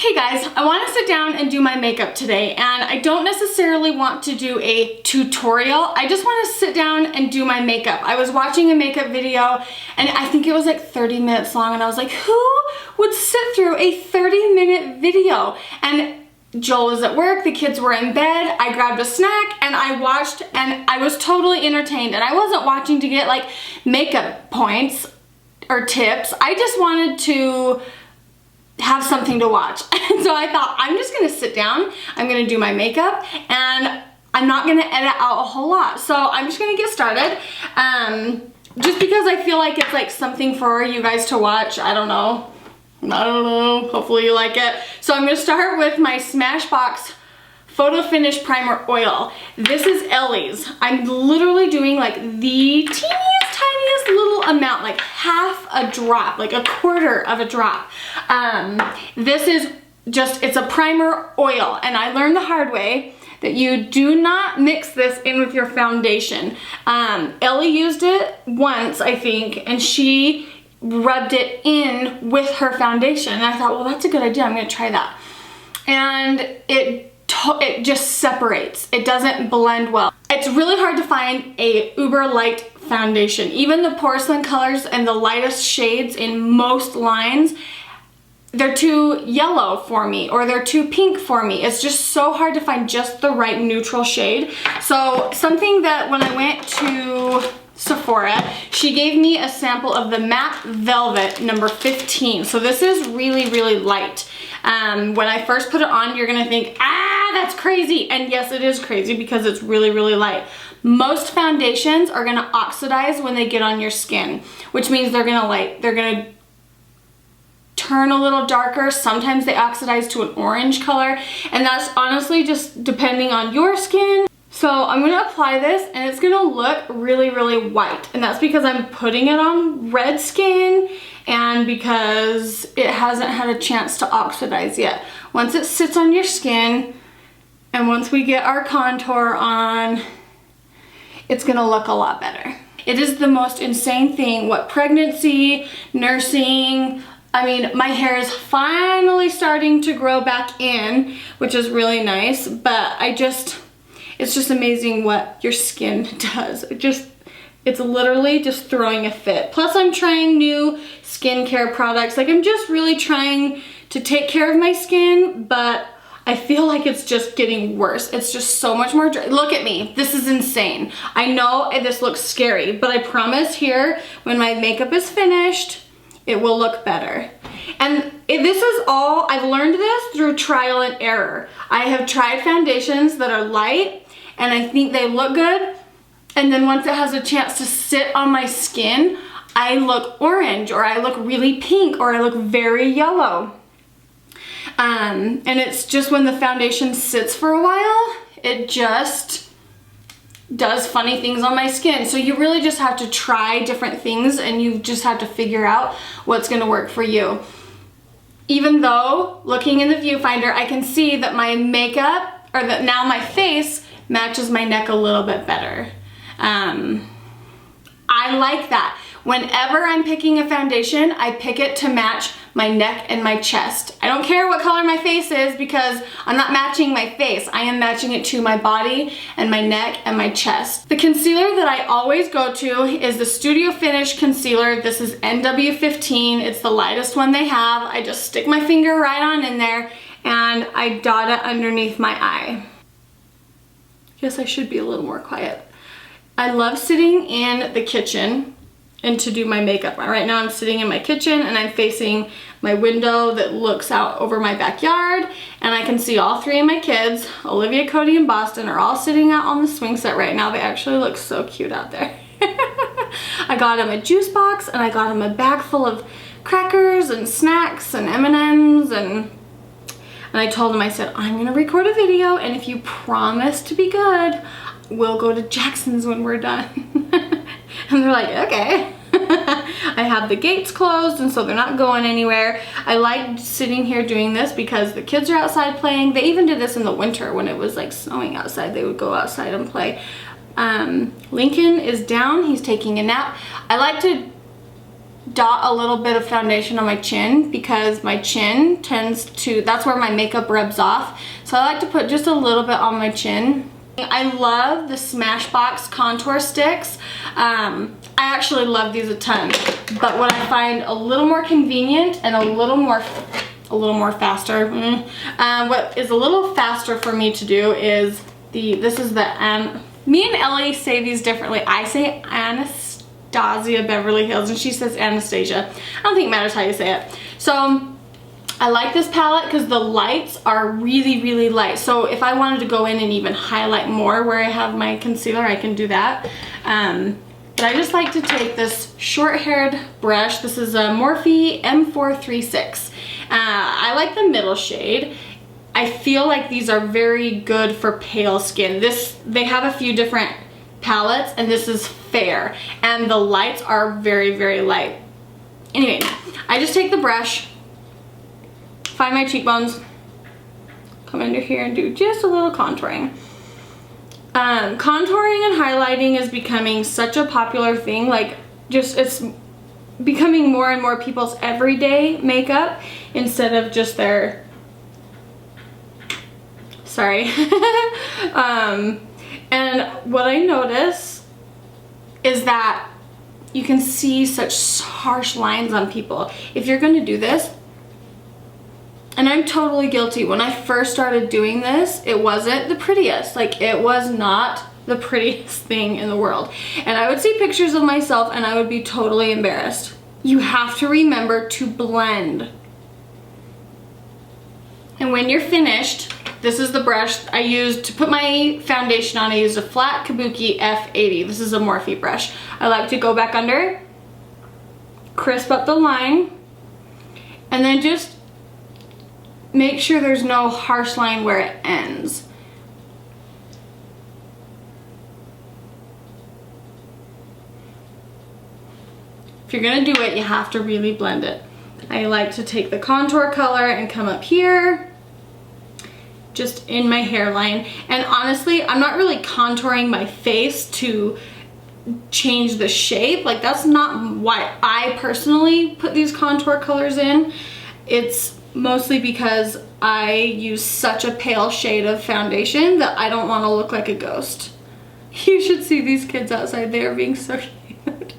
Hey guys, I want to sit down and do my makeup today, and I don't necessarily want to do a tutorial. I just want to sit down and do my makeup. I was watching a makeup video and I think it was like 30 minutes long, and I was like, who would sit through a 30-minute video? And Joel was at work, the kids were in bed, I grabbed a snack and I watched, and I was totally entertained. And I wasn't watching to get like makeup points or tips. I just wanted to have something to watch. And so I thought, I'm just gonna sit down, I'm gonna do my makeup, and I'm not gonna edit out a whole lot. So I'm just gonna get started. Just because I feel like it's like something for you guys to watch. I don't know. Hopefully you like it. So I'm gonna start with my Smashbox Photo Finish Primer Oil. This is Ellie's. I'm literally doing like the tiniest little amount, like half a drop, like a quarter of a drop. This is just, it's a primer oil, and I learned the hard way that you do not mix this in with your foundation. Ellie used it once, I think, and she rubbed it in with her foundation. And I thought, well, that's a good idea. I'm gonna try that. And it just separates. It doesn't blend well. It's really hard to find a uber light foundation. Even the porcelain colors and the lightest shades in most lines, they're too yellow for me, or they're too pink for me. It's just so hard to find just the right neutral shade. So something that when I went to Sephora, she gave me a sample of the Matte Velvet number 15. So this is really, really light. When I first put it on, you're gonna think, that's crazy. And yes, it is crazy because it's really, really light. Most foundations are gonna oxidize when they get on your skin, which means they're gonna turn a little darker. Sometimes they oxidize to an orange color, and that's honestly just depending on your skin. So I'm gonna apply this, and it's gonna look really, really white. And that's because I'm putting it on red skin and because it hasn't had a chance to oxidize yet. Once it sits on your skin, and once we get our contour on, it's gonna look a lot better. It is the most insane thing what pregnancy, nursing, I mean, my hair is finally starting to grow back in, which is really nice, but it's just amazing what your skin does. It's literally just throwing a fit. Plus I'm trying new skincare products. Like, I'm just really trying to take care of my skin, but I feel like it's just getting worse. It's just so much more dry. Look at me, this is insane. I know this looks scary, but I promise here, when my makeup is finished, it will look better. And this is all, I've learned this through trial and error. I have tried foundations that are light, and I think they look good. And then once it has a chance to sit on my skin, I look orange, or I look really pink, or I look very yellow. And it's just when the foundation sits for a while, it just does funny things on my skin. So you really just have to try different things, and you just have to figure out what's gonna work for you. Even though, looking in the viewfinder, I can see that my makeup, or that now my face matches my neck a little bit better. I like that. Whenever I'm picking a foundation, I pick it to match my neck and my chest. I don't care what color my face is, because I'm not matching my face. I am matching it to my body and my neck and my chest. The concealer that I always go to is the Studio Finish Concealer. This is NW15. It's the lightest one they have. I just stick my finger right on in there, and I dot it underneath my eye. Guess I should be a little more quiet. I love sitting in the kitchen and to do my makeup. Right now I'm sitting in my kitchen, and I'm facing my window that looks out over my backyard, and I can see all three of my kids, Olivia, Cody, and Boston, are all sitting out on the swing set right now. They actually look so cute out there. I got them a juice box, and I got them a bag full of crackers and snacks and M&Ms, and I told them, I said, I'm gonna record a video, and if you promise to be good, we'll go to Jackson's when we're done. And they're like, okay. I have the gates closed, and so they're not going anywhere. I like sitting here doing this because the kids are outside playing. They even did this in the winter when it was like snowing outside. They would go outside and play. Lincoln is down. He's taking a nap. I like to dot a little bit of foundation on my chin because my chin tends to, that's where my makeup rubs off. So I like to put just a little bit on my chin. I love the Smashbox contour sticks. I actually love these a ton, but what I find a little more convenient and a little more faster, what is a little faster for me to do is this is the, me and Ellie say these differently. I say Anastasia Beverly Hills and she says Anastasia. I don't think it matters how you say it. So I like this palette because the lights are really, really light. So if I wanted to go in and even highlight more where I have my concealer, I can do that. But I just like to take this short-haired brush. This is a Morphe M436. I like the middle shade. I feel like these are very good for pale skin. They have a few different palettes and this is fair. And the lights are very, very light. Anyway, I just take the brush, find my cheekbones, come under here and do just a little contouring. Contouring and highlighting is becoming such a popular thing. Like, it's becoming more and more people's everyday makeup instead of just their, sorry. And what I notice is that you can see such harsh lines on people. If you're gonna do this, and I'm totally guilty. When I first started doing this, it wasn't the prettiest. Like, it was not the prettiest thing in the world. And I would see pictures of myself and I would be totally embarrassed. You have to remember to blend. And when you're finished, this is the brush I used to put my foundation on. I used a flat Kabuki F80. This is a Morphe brush. I like to go back under, crisp up the line, and then just make sure there's no harsh line where it ends. If you're gonna do it, you have to really blend it. I like to take the contour color and come up here, just in my hairline. And honestly, I'm not really contouring my face to change the shape. Like, that's not why I personally put these contour colors in. It's mostly because I use such a pale shade of foundation that I don't want to look like a ghost. You should see these kids outside. They are being so cute.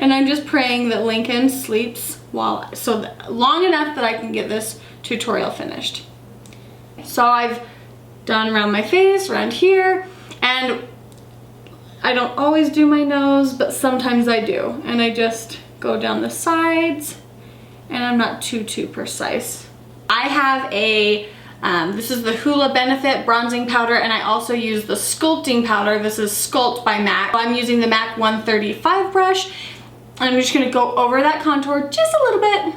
And I'm just praying that Lincoln sleeps long enough that I can get this tutorial finished. So I've done around my face, around here, and I don't always do my nose, but sometimes I do. And I just go down the sides, and I'm not too precise. I have a, this is the Hoola Benefit bronzing powder, and I also use the sculpting powder. This is Sculpt by MAC. I'm using the MAC 135 brush. I'm just gonna go over that contour just a little bit.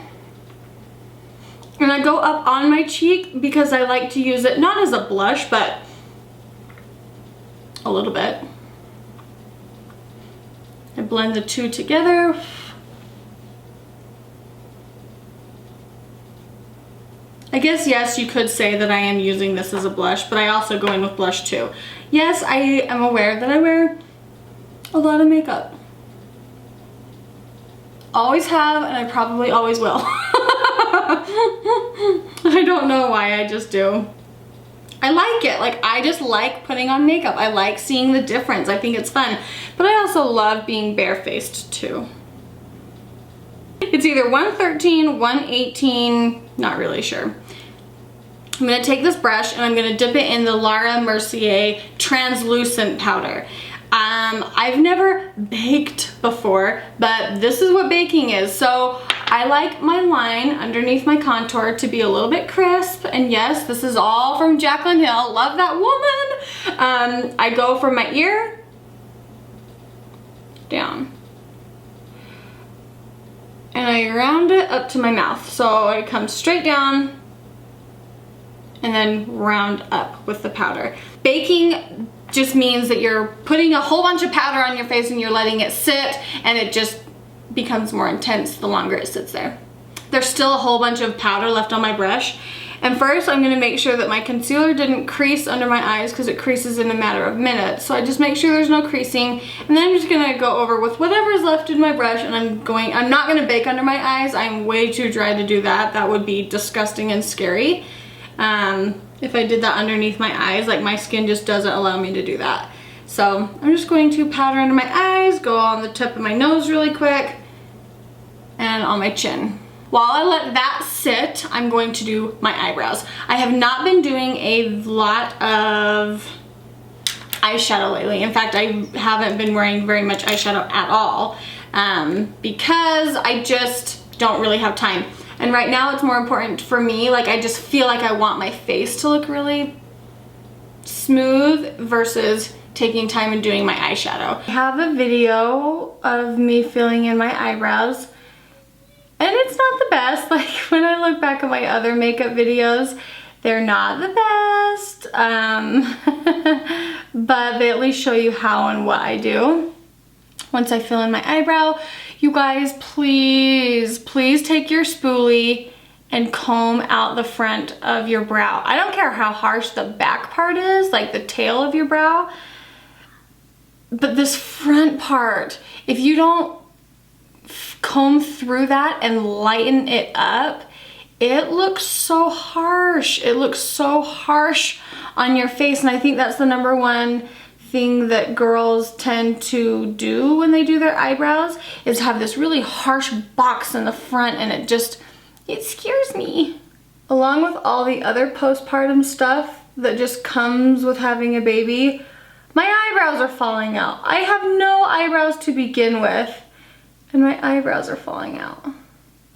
And I go up on my cheek because I like to use it not as a blush, but a little bit. I blend the two together. I guess, yes, you could say that I am using this as a blush, but I also go in with blush too. Yes, I am aware that I wear a lot of makeup. Always have, and I probably always will. I don't know why, I just do. I like it. Like, I just like putting on makeup. I like seeing the difference. I think it's fun. But I also love being barefaced too. It's either 113, 118, not really sure. I'm gonna take this brush and I'm gonna dip it in the Laura Mercier translucent powder. I've never baked before, but this is what baking is. So I like my line underneath my contour to be a little bit crisp. And yes, this is all from Jaclyn Hill. Love that woman. I go from my ear down. And I round it up to my mouth. So I come straight down and then round up with the powder. Baking just means that you're putting a whole bunch of powder on your face and you're letting it sit, and it just becomes more intense the longer it sits there. There's still a whole bunch of powder left on my brush, And first I'm going to make sure that my concealer didn't crease under my eyes because it creases in a matter of minutes. So I just make sure there's no creasing. And then I'm just going to go over with whatever is left in my brush, and I'm not going to bake under my eyes. I'm way too dry to do that. That would be disgusting and scary. If I did that underneath my eyes, like my skin just doesn't allow me to do that. So I'm just going to powder under my eyes, go on the tip of my nose really quick, and on my chin. While I let that sit, I'm going to do my eyebrows. I have not been doing a lot of eyeshadow lately. In fact, I haven't been wearing very much eyeshadow at all because I just don't really have time. And right now it's more important for me, like I just feel like I want my face to look really smooth versus taking time and doing my eyeshadow. I have a video of me filling in my eyebrows. And it's not the best. Like when I look back at my other makeup videos, they're not the best. But they at least show you how and what I do. Once I fill in my eyebrow, you guys, please take your spoolie and comb out the front of your brow. I don't care how harsh the back part is, like the tail of your brow. But this front part, if you don't comb through that and lighten it up, it looks so harsh. It looks so harsh on your face, and I think that's the number one thing that girls tend to do when they do their eyebrows is have this really harsh box in the front, and it scares me. Along with all the other postpartum stuff that just comes with having a baby, my eyebrows are falling out. I have no eyebrows to begin with, and my eyebrows are falling out.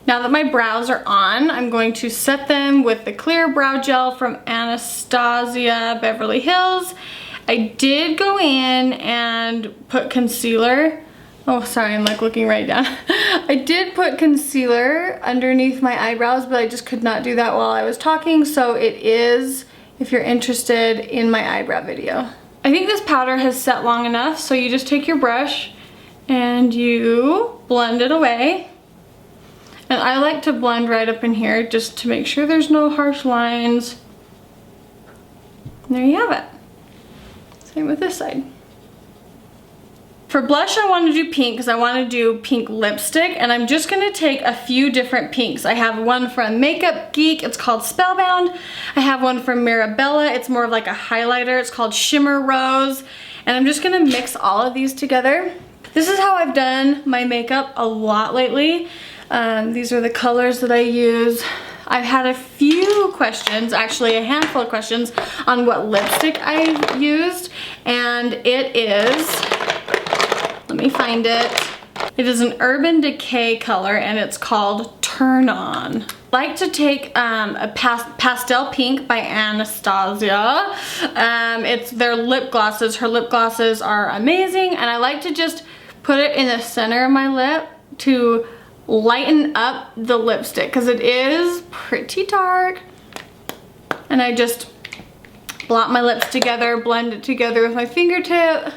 Now that my brows are on, I'm going to set them with the clear brow gel from Anastasia Beverly Hills. I did go in and put concealer. Oh, sorry, I'm like looking right down. I did put concealer underneath my eyebrows, but I just could not do that while I was talking, so it is, if you're interested, in my eyebrow video. I think this powder has set long enough, so you just take your brush and you blend it away. And I like to blend right up in here just to make sure there's no harsh lines. And there you have it. Same with this side. For blush, I want to do pink because I want to do pink lipstick, and I'm just going to take a few different pinks. I have one from Makeup Geek, it's called Spellbound. I have one from Mirabella, it's more of like a highlighter, it's called Shimmer Rose. And I'm just going to mix all of these together. This is how I've done my makeup a lot lately. These are the colors that I use. I've had a few questions, actually a handful of questions, on what lipstick I used, and it is, let me find it. It is an Urban Decay color, and it's called Turn On. I like to take a pastel pink by Anastasia. It's their lip glosses. Her lip glosses are amazing, and I like to just put it in the center of my lip to lighten up the lipstick because it is pretty dark. And I just blot my lips together, blend it together with my fingertip,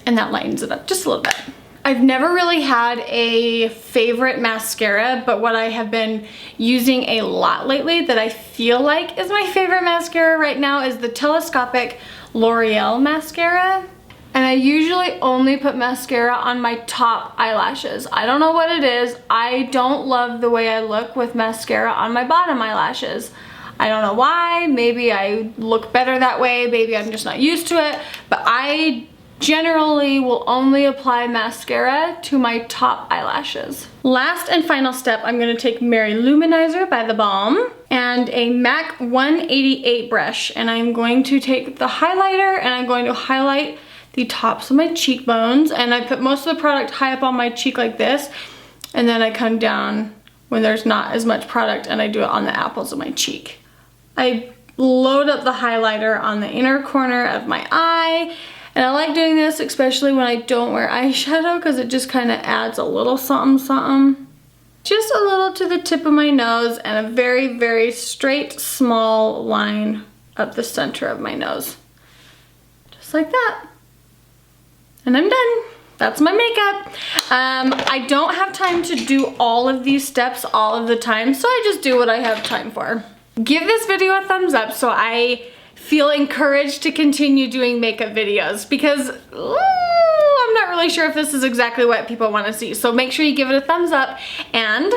and that lightens it up just a little bit. I've never really had a favorite mascara, but what I have been using a lot lately that I feel like is my favorite mascara right now is the Telescopic L'Oreal mascara. And I usually only put mascara on my top eyelashes. I don't know what it is. I don't love the way I look with mascara on my bottom eyelashes. I don't know why. Maybe I look better that way. Maybe I'm just not used to it. But I generally will only apply mascara to my top eyelashes. Last and final step, I'm going to take Mary Luminizer by The Balm and a MAC 188 brush. And I'm going to take the highlighter and I'm going to highlight the tops of my cheekbones, and I put most of the product high up on my cheek like this, and then I come down when there's not as much product and I do it on the apples of my cheek. I load up the highlighter on the inner corner of my eye, and I like doing this especially when I don't wear eyeshadow because it just kind of adds a little something something. Just a little to the tip of my nose and a very, very straight, small line up the center of my nose. Just like that. And I'm done. that's my makeup. I don't have time to do all of these steps all of the time, so I just do what I have time for. Give this video a thumbs up so I feel encouraged to continue doing makeup videos, because I'm not really sure if this is exactly what people want to see. So make sure you give it a thumbs up, and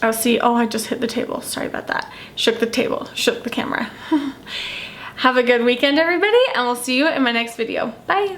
I'll see. Oh, I just hit the table. Sorry about that. Shook the table, shook the camera. Have a good weekend, everybody, and we'll see you in my next video. Bye.